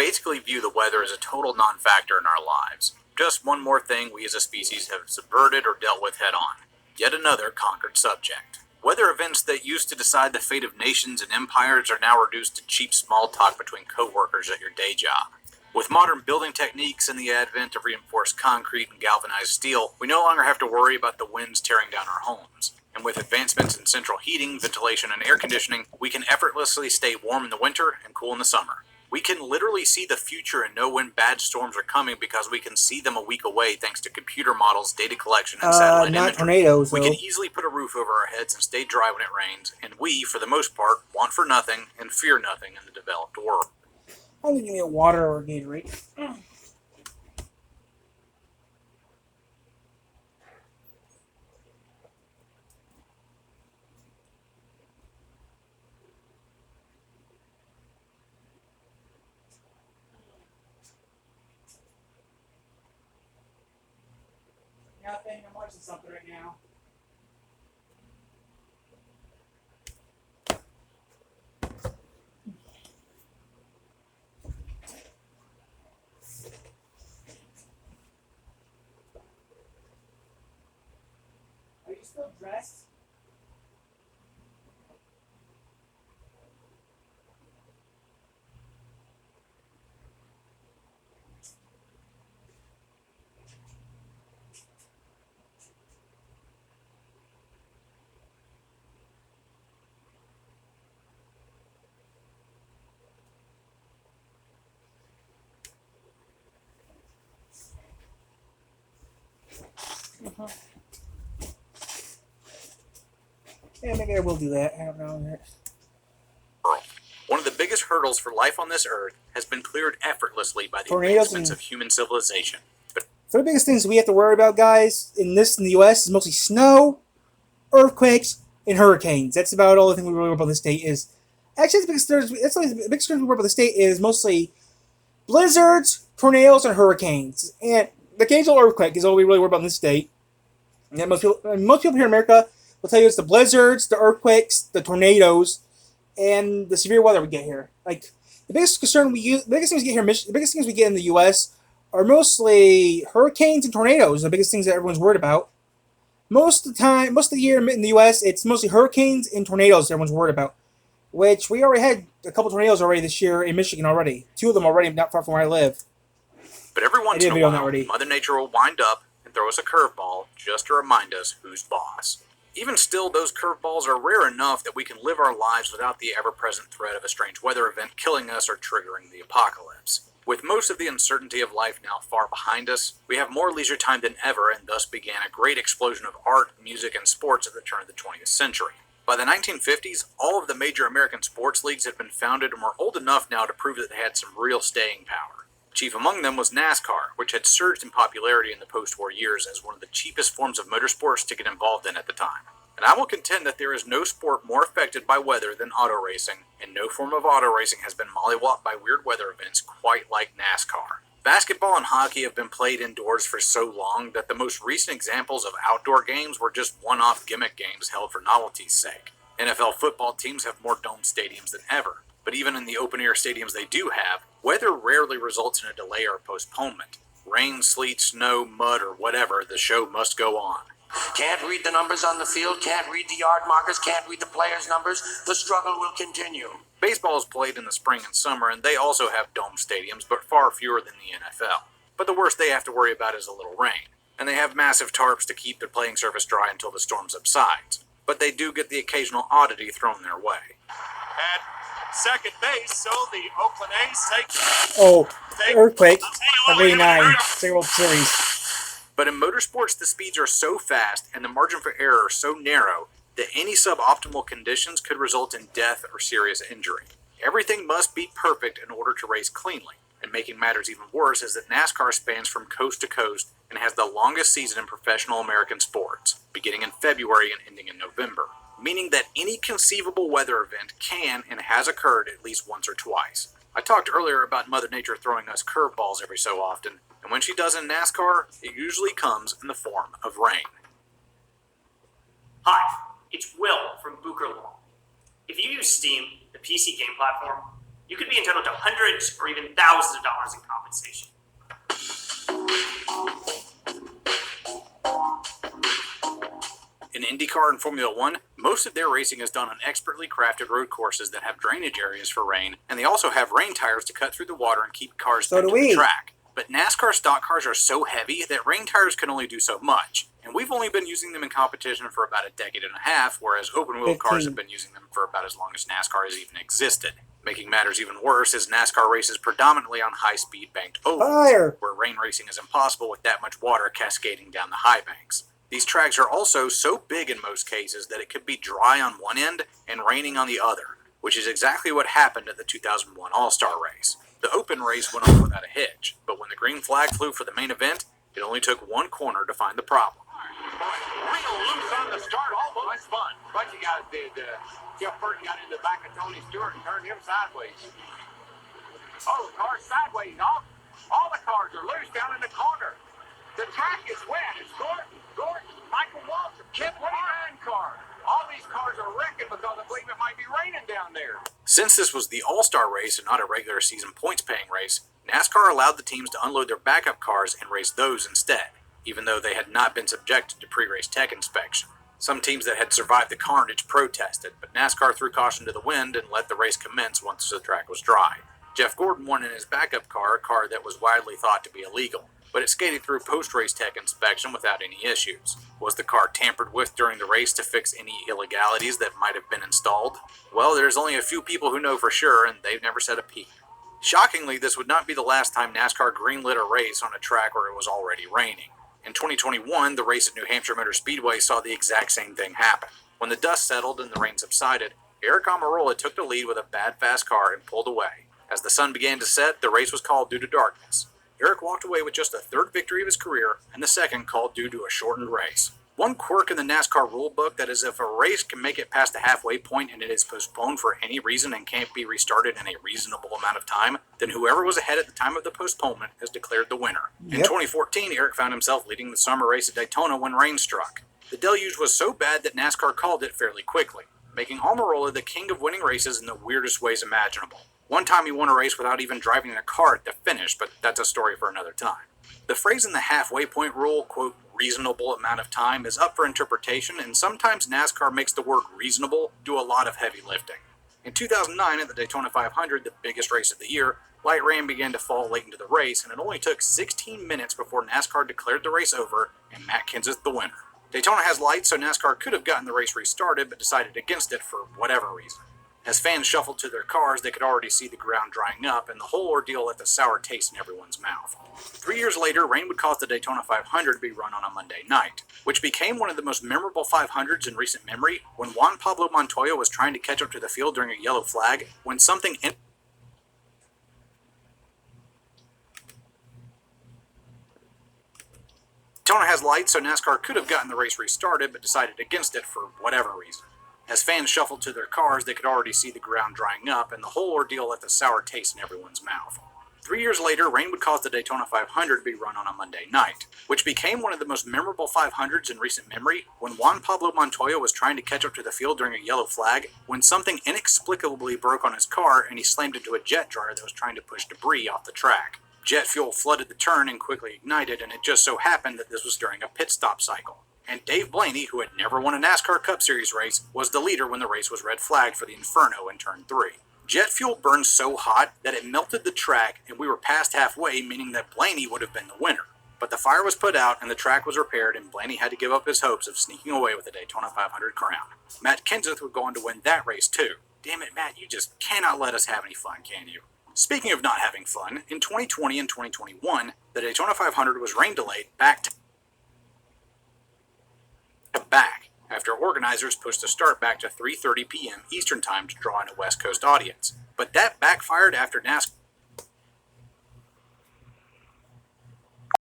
basically view the weather as a total non-factor in our lives. Just one more thing we as a species have subverted or dealt with head-on. Yet another conquered subject. Weather events that used to decide the fate of nations and empires are now reduced to cheap small talk between co-workers at your day job. With modern building techniques and the advent of reinforced concrete and galvanized steel, we no longer have to worry about the winds tearing down our homes. And with advancements in central heating, ventilation, and air conditioning, we can effortlessly stay warm in the winter and cool in the summer. We can literally see the future and know when bad storms are coming because we can see them a week away thanks to computer models, data collection, and satellite imagery. Not tornadoes, though. We can easily put a roof over our heads and stay dry when it rains, and we, for the most part, want for nothing and fear nothing in the developed world. I'm going to give me a water or a Gatorade. Nothing. I'm watching something right now. Are you still dressed? Yeah, maybe I will do that. I don't know yet. One of the biggest hurdles for life on this earth has been cleared effortlessly by the Tornadoes advancements of human civilization. But So the biggest things we have to worry about, guys, in the U.S. is mostly snow, earthquakes, and hurricanes. That's about all the thing we worry about in the state is. Actually, the biggest concern we worry about the state is mostly blizzards, tornadoes, and hurricanes. And the occasional earthquake is all we really worry about in this state. And most people here in America will tell you it's the blizzards, the earthquakes, the tornadoes, and the severe weather we get here. Like the biggest things we get in the U.S. are mostly hurricanes and tornadoes. The biggest things that everyone's worried about. Most of the year in the U.S., it's mostly hurricanes and tornadoes that everyone's worried about. Which we already had a couple tornadoes already this year in Michigan already. 2 of them already not far from where I live. But every once in a while, Mother Nature will wind up and throw us a curveball just to remind us who's boss. Even still, those curveballs are rare enough that we can live our lives without the ever-present threat of a strange weather event killing us or triggering the apocalypse. With most of the uncertainty of life now far behind us, we have more leisure time than ever, and thus began a great explosion of art, music, and sports at the turn of the 20th century. By the 1950s, all of the major American sports leagues had been founded and were old enough now to prove that they had some real staying power. Chief among them was NASCAR, which had surged in popularity in the post-war years as one of the cheapest forms of motorsports to get involved in at the time. And I will contend that there is no sport more affected by weather than auto racing, and no form of auto racing has been mollywopped by weird weather events quite like NASCAR. Basketball and hockey have been played indoors for so long that the most recent examples of outdoor games were just one-off gimmick games held for novelty's sake. NFL football teams have more domed stadiums than ever, but even in the open-air stadiums they do have, weather rarely results in a delay or postponement. Rain, sleet, snow, mud, or whatever, the show must go on. Can't read the numbers on the field, can't read the yard markers, can't read the players' numbers. The struggle will continue. Baseball is played in the spring and summer, and they also have domed stadiums, but far fewer than the NFL. But the worst they have to worry about is a little rain. And they have massive tarps to keep their playing surface dry until the storm subsides. But they do get the occasional oddity thrown their way. At second base, so the Oakland A's take... earthquake. Of 89. World Series. But in motorsports, the speeds are so fast and the margin for error so narrow that any suboptimal conditions could result in death or serious injury. Everything must be perfect in order to race cleanly. And making matters even worse is that NASCAR spans from coast to coast and has the longest season in professional American sports, beginning in February and ending in November, meaning that any conceivable weather event can and has occurred at least once or twice. I talked earlier about Mother Nature throwing us curveballs every so often, and when she does in NASCAR, it usually comes in the form of rain. Hi, it's Will from Booker Law. If you use Steam, the PC game platform, you could be entitled to hundreds or even thousands of dollars in compensation. In IndyCar and Formula One, most of their racing is done on expertly crafted road courses that have drainage areas for rain, and they also have rain tires to cut through the water and keep cars pinned to the track. But NASCAR stock cars are so heavy that rain tires can only do so much, and we've only been using them in competition for about a decade and a half, whereas open-wheel cars have been using them for about as long as NASCAR has even existed. Making matters even worse is NASCAR races predominantly on high-speed banked ovals, where rain racing is impossible with that much water cascading down the high banks. These tracks are also so big in most cases that it could be dry on one end and raining on the other, which is exactly what happened at the 2001 All-Star race. The open race went on without a hitch, but when the green flag flew for the main event, it only took one corner to find the problem. Real loose on the start, almost fun. What you guys did, Jeff Burton got in the back of Tony Stewart and turned him sideways. Oh, the car's sideways, all the cars are loose down in the corner. The track is wet. It's Gordon, Michael Walter, Kid 29 car. All these cars are wrecking because I believe it might be raining down there. Since this was the All-Star race and not a regular season points-paying race, NASCAR allowed the teams to unload their backup cars and race those instead, even though they had not been subjected to pre-race tech inspection. Some teams that had survived the carnage protested, but NASCAR threw caution to the wind and let the race commence once the track was dry. Jeff Gordon won in his backup car, a car that was widely thought to be illegal, but it skated through post-race tech inspection without any issues. Was the car tampered with during the race to fix any illegalities that might have been installed? Well, there's only a few people who know for sure, and they've never said a peep. Shockingly, this would not be the last time NASCAR greenlit a race on a track where it was already raining. In 2021, the race at New Hampshire Motor Speedway saw the exact same thing happen. When the dust settled and the rain subsided, Eric Almirola took the lead with a bad fast car and pulled away. As the sun began to set, the race was called due to darkness. Eric walked away with just the third victory of his career, and the second called due to a shortened race. One quirk in the NASCAR rulebook that is if a race can make it past the halfway point and it is postponed for any reason and can't be restarted in a reasonable amount of time, then whoever was ahead at the time of the postponement is declared the winner. In 2014, Eric found himself leading the summer race at Daytona when rain struck. The deluge was so bad that NASCAR called it fairly quickly, making Almirola the king of winning races in the weirdest ways imaginable. One time he won a race without even driving a car at the finish, but that's a story for another time. The phrase in the halfway point rule, quote, reasonable amount of time, is up for interpretation, and sometimes NASCAR makes the word reasonable do a lot of heavy lifting. In 2009, at the Daytona 500, the biggest race of the year, light rain began to fall late into the race, and it only took 16 minutes before NASCAR declared the race over and Matt Kenseth the winner. Daytona has lights, so NASCAR could have gotten the race restarted, but decided against it for whatever reason. As fans shuffled to their cars, they could already see the ground drying up, and the whole ordeal left a sour taste in everyone's mouth. 3 years later, rain would cause the Daytona 500 to be run on a Monday night, which became one of the most memorable 500s in recent memory when Juan Pablo Montoya was trying to catch up to the field during a yellow flag, when something Daytona has lights, so NASCAR could have gotten the race restarted, but decided against it for whatever reason. As fans shuffled to their cars, they could already see the ground drying up, and the whole ordeal left a sour taste in everyone's mouth. 3 years later, rain would cause the Daytona 500 to be run on a Monday night, which became one of the most memorable 500s in recent memory when Juan Pablo Montoya was trying to catch up to the field during a yellow flag, when something inexplicably broke on his car and he slammed into a jet dryer that was trying to push debris off the track. Jet fuel flooded the turn and quickly ignited, and it just so happened that this was during a pit stop cycle. And Dave Blaney, who had never won a NASCAR Cup Series race, was the leader when the race was red flagged for the Inferno in Turn 3. Jet fuel burned so hot that it melted the track, and we were past halfway, meaning that Blaney would have been the winner. But the fire was put out, and the track was repaired, and Blaney had to give up his hopes of sneaking away with the Daytona 500 crown. Matt Kenseth would go on to win that race too. Damn it, Matt, you just cannot let us have any fun, can you? Speaking of not having fun, in 2020 and 2021, the Daytona 500 was rain delayed back after organizers pushed the start back to 3:30 p.m. Eastern Time to draw in a West Coast audience. But that backfired after NASCAR